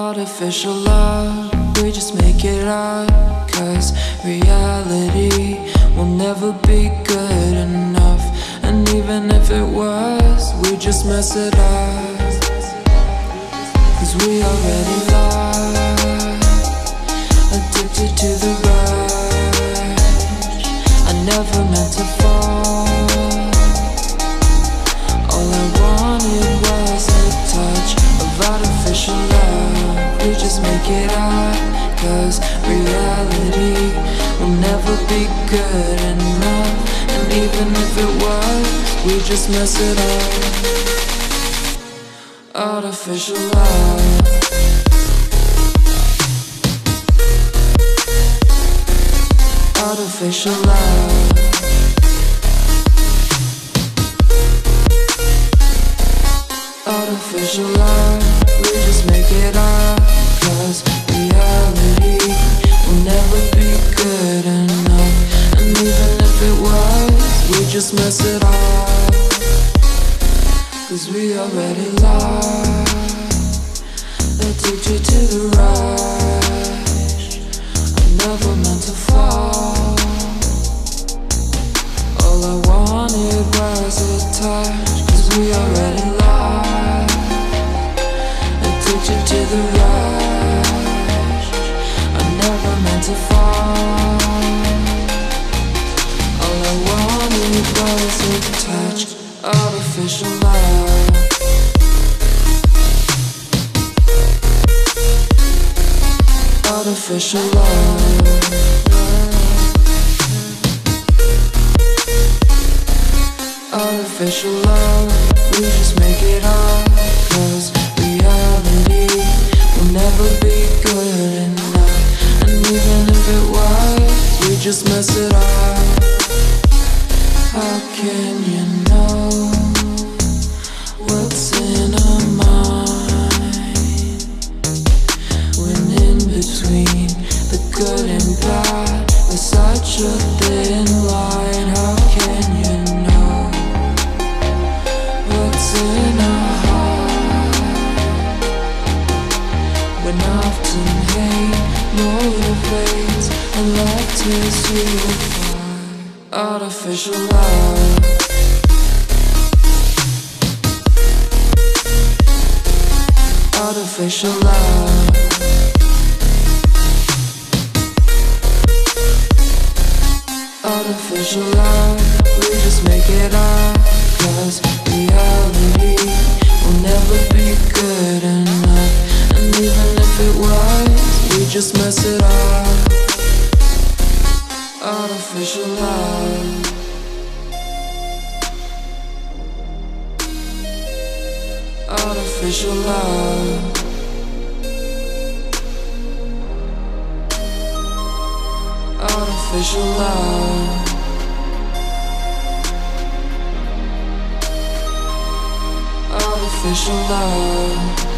Artificial love, we just make it up. 'Cause reality will never be good enough. And even if it was, we just mess it up. 'Cause we already lost, addicted to the rush. I never meant to fall. All I wanted was a touch of artificial love. We just make it up. 'Cause reality will never be good enough. And even if it was, we just mess it up. Artificial love. Artificial love. Artificial love. We just make it up. 'Cause reality will never be good enough. And even if it was, we just mess it up. 'Cause we already lost, addicted to the rush. I never meant to fall. All I wanted was a touch. 'Cause we already lost, addicted to the rush. I never meant to fall. All I wanted was a touch. Artificial love. Artificial love. Artificial love. We just make it up. 'Cause reality will never be good enough. And even if it was, we just mess it up. How can you know what's in our mind? When in between the good and bad, there's such a thin line. How can you know what's in our heart? When often hate motivates and love tears you apart. Artificial love. Artificial love. Artificial love. We just make it up. 'Cause reality will never be good enough. And even if it was, we just mess it up. Artificial love. Artificial love. Artificial love. Artificial love.